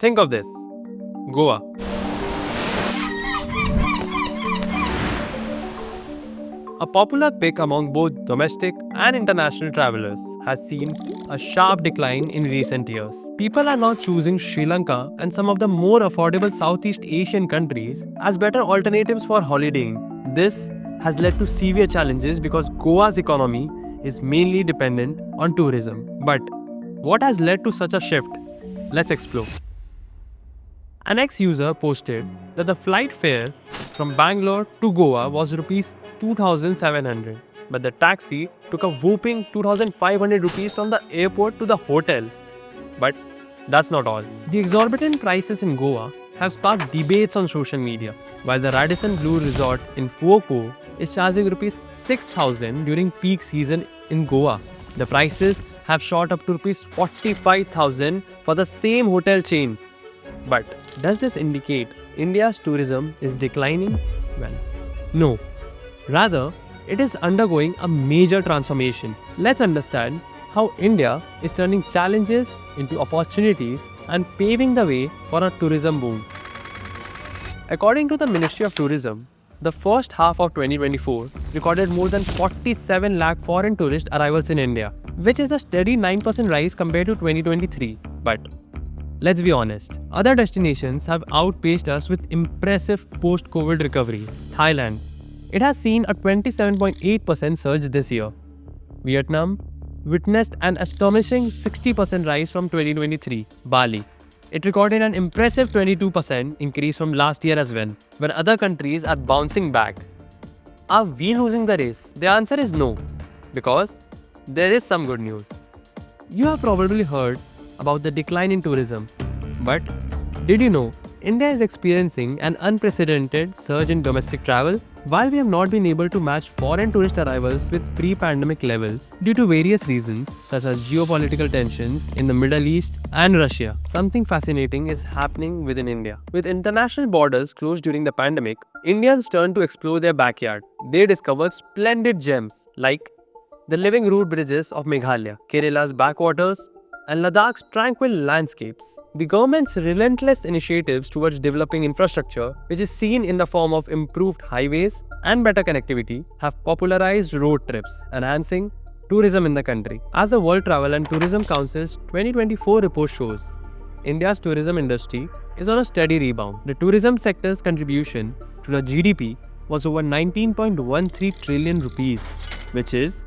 Think of this. Goa. A popular pick among both domestic and international travelers has seen a sharp decline in recent years. People are now choosing Sri Lanka and some of the more affordable Southeast Asian countries as better alternatives for holidaying. This has led to severe challenges because Goa's economy is mainly dependent on tourism. But what has led to such a shift? Let's explore. An ex-user posted that the flight fare from Bangalore to Goa was rupees 2,700, but the taxi took a whopping 2,500 rupees from the airport to the hotel. But that's not all. The exorbitant prices in Goa have sparked debates on social media. While the Radisson Blu Resort in Fuoco is charging rupees 6,000 during peak season in Goa, the prices have shot up to rupees 45,000 for the same hotel chain. But does this indicate India's tourism is declining? Well, no. Rather, it is undergoing a major transformation. Let's understand how India is turning challenges into opportunities and paving the way for a tourism boom. According to the Ministry of Tourism, the first half of 2024 recorded more than 47 lakh foreign tourist arrivals in India, which is a steady 9% rise compared to 2023. But let's be honest, other destinations have outpaced us with impressive post-COVID recoveries. Thailand, it has seen a 27.8% surge this year. Vietnam witnessed an astonishing 60% rise from 2023. Bali, it recorded an impressive 22% increase from last year as well, when other countries are bouncing back. Are we losing the race? The answer is no, because there is some good news. You have probably heard about the decline in tourism. But did you know India is experiencing an unprecedented surge in domestic travel? While we have not been able to match foreign tourist arrivals with pre-pandemic levels due to various reasons such as geopolitical tensions in the Middle East and Russia, something fascinating is happening within India. With international borders closed during the pandemic, Indians turned to explore their backyard. They discovered splendid gems like the living root bridges of Meghalaya, Kerala's backwaters, and Ladakh's tranquil landscapes. The government's relentless initiatives towards developing infrastructure, which is seen in the form of improved highways and better connectivity, have popularized road trips, enhancing tourism in the country. As the World Travel and Tourism Council's 2024 report shows, India's tourism industry is on a steady rebound. The tourism sector's contribution to the GDP was over 19.13 trillion rupees, which is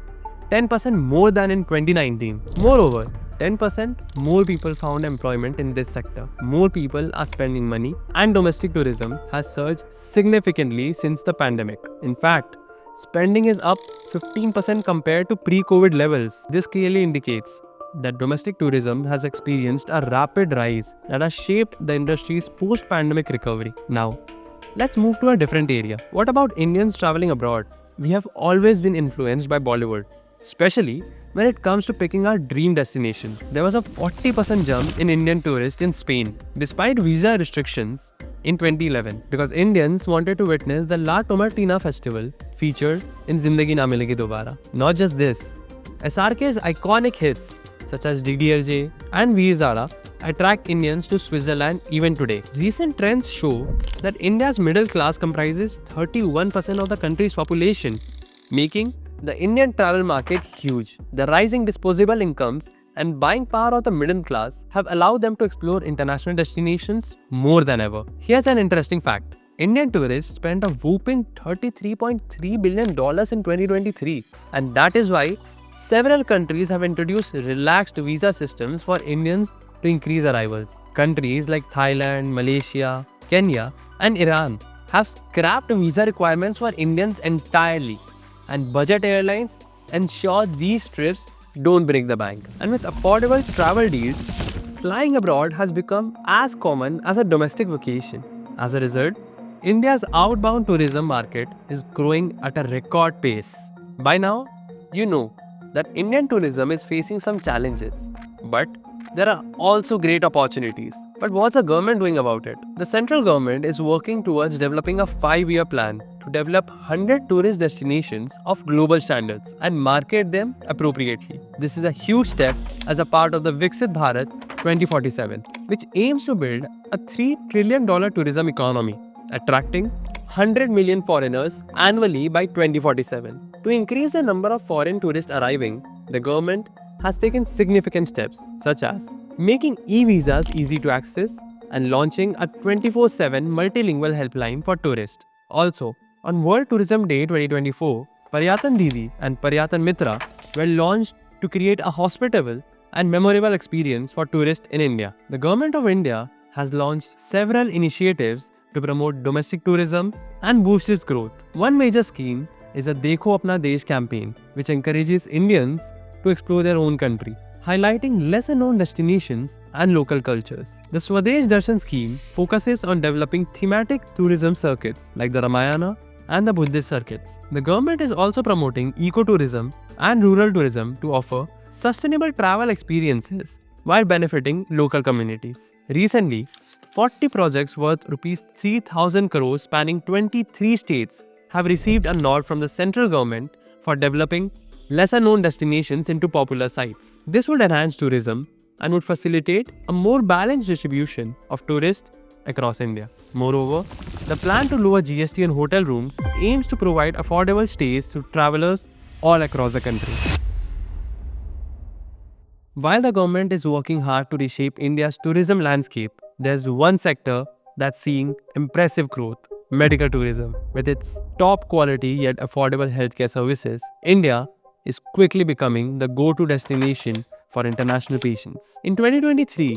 10% more than in 2019. Moreover, 10% more people found employment in this sector. More people are spending money, and domestic tourism has surged significantly since the pandemic. In fact, spending is up 15% compared to pre-COVID levels. This clearly indicates that domestic tourism has experienced a rapid rise that has shaped the industry's post-pandemic recovery. Now, let's move to a different area. What about Indians traveling abroad? We have always been influenced by Bollywood, especially when it comes to picking our dream destination. There was a 40% jump in Indian tourists in Spain, despite visa restrictions in 2011, because Indians wanted to witness the La Tomatina festival featured in Zindagi Na Milegi Dobara. Not just this, SRK's iconic hits such as DDLJ and Veer Zara attract Indians to Switzerland even today. Recent trends show that India's middle class comprises 31% of the country's population, making the Indian travel market huge. The rising disposable incomes and buying power of the middle class have allowed them to explore international destinations more than ever. Here's an interesting fact. Indian tourists spent a whopping $33.3 billion in 2023, and that is why several countries have introduced relaxed visa systems for Indians to increase arrivals. Countries like Thailand, Malaysia, Kenya, and Iran have scrapped visa requirements for Indians entirely, and budget airlines ensure these trips don't break the bank. And with affordable travel deals, flying abroad has become as common as a domestic vacation. As a result, India's outbound tourism market is growing at a record pace. By now, you know that Indian tourism is facing some challenges, but there are also great opportunities. But what's the government doing about it? The central government is working towards developing a 5-year plan to develop 100 tourist destinations of global standards and market them appropriately. This is a huge step as a part of the Viksit Bharat 2047, which aims to build a $3 trillion tourism economy, attracting 100 million foreigners annually by 2047. To increase the number of foreign tourists arriving, the government has taken significant steps, such as making e-visas easy to access and launching a 24/7 multilingual helpline for tourists. Also, on World Tourism Day 2024, Paryatan Didi and Paryatan Mitra were launched to create a hospitable and memorable experience for tourists in India. The Government of India has launched several initiatives to promote domestic tourism and boost its growth. One major scheme is the Dekho Apna Desh campaign, which encourages Indians to explore their own country, highlighting lesser-known destinations and local cultures. The Swadesh Darshan scheme focuses on developing thematic tourism circuits like the Ramayana and the Buddhist circuits. The government is also promoting ecotourism and rural tourism to offer sustainable travel experiences while benefiting local communities. Recently, 40 projects worth Rs 3,000 crores spanning 23 states have received a nod from the central government for developing lesser-known destinations into popular sites. This would enhance tourism and would facilitate a more balanced distribution of tourists across India. Moreover, the plan to lower GST on hotel rooms aims to provide affordable stays to travelers all across the country. While the government is working hard to reshape India's tourism landscape, there's one sector that's seeing impressive growth: medical tourism. With its top quality yet affordable healthcare services, India is quickly becoming the go-to destination for international patients. In 2023,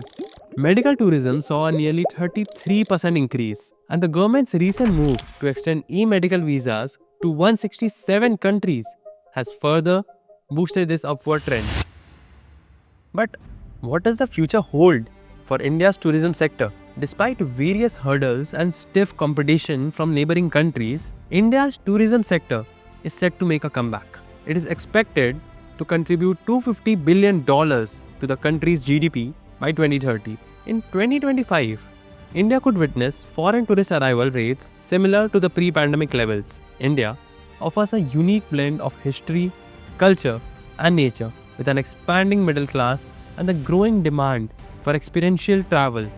medical tourism saw a nearly 33% increase, and the government's recent move to extend e-medical visas to 167 countries has further boosted this upward trend. But what does the future hold for India's tourism sector? Despite various hurdles and stiff competition from neighboring countries, India's tourism sector is set to make a comeback. It is expected to contribute $250 billion to the country's GDP by 2030. In 2025, India could witness foreign tourist arrival rates similar to the pre-pandemic levels. India offers a unique blend of history, culture, and nature, with an expanding middle class and a growing demand for experiential travel.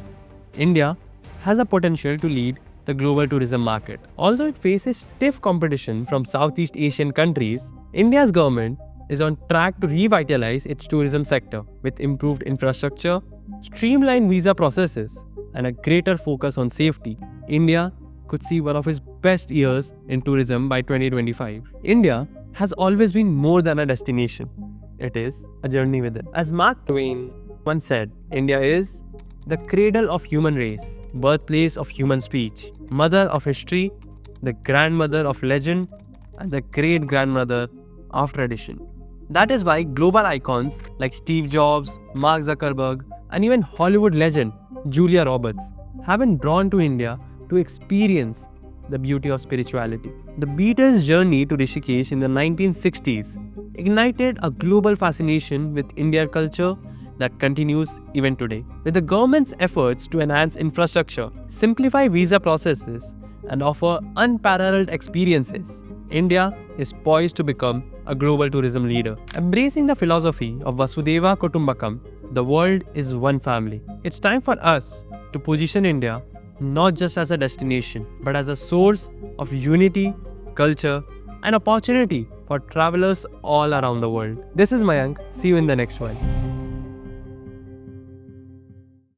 India has a potential to lead the global tourism market. Although it faces stiff competition from Southeast Asian countries, India's government is on track to revitalize its tourism sector with improved infrastructure, streamlined visa processes, and a greater focus on safety. India could see one of its best years in tourism by 2025. India has always been more than a destination. It is a journey within. As Mark Twain once said, India is the cradle of human race, birthplace of human speech, mother of history, the grandmother of legend, and the great-grandmother of tradition. That is why global icons like Steve Jobs, Mark Zuckerberg, and even Hollywood legend Julia Roberts have been drawn to India to experience the beauty of spirituality. The Beatles' journey to Rishikesh in the 1960s ignited a global fascination with Indian culture that continues even today. With the government's efforts to enhance infrastructure, simplify visa processes, and offer unparalleled experiences, India is poised to become a global tourism leader. Embracing the philosophy of Vasudhaiva Kutumbakam, the world is one family. It's time for us to position India not just as a destination, but as a source of unity, culture, and opportunity for travelers all around the world. This is Mayank. See you in the next one.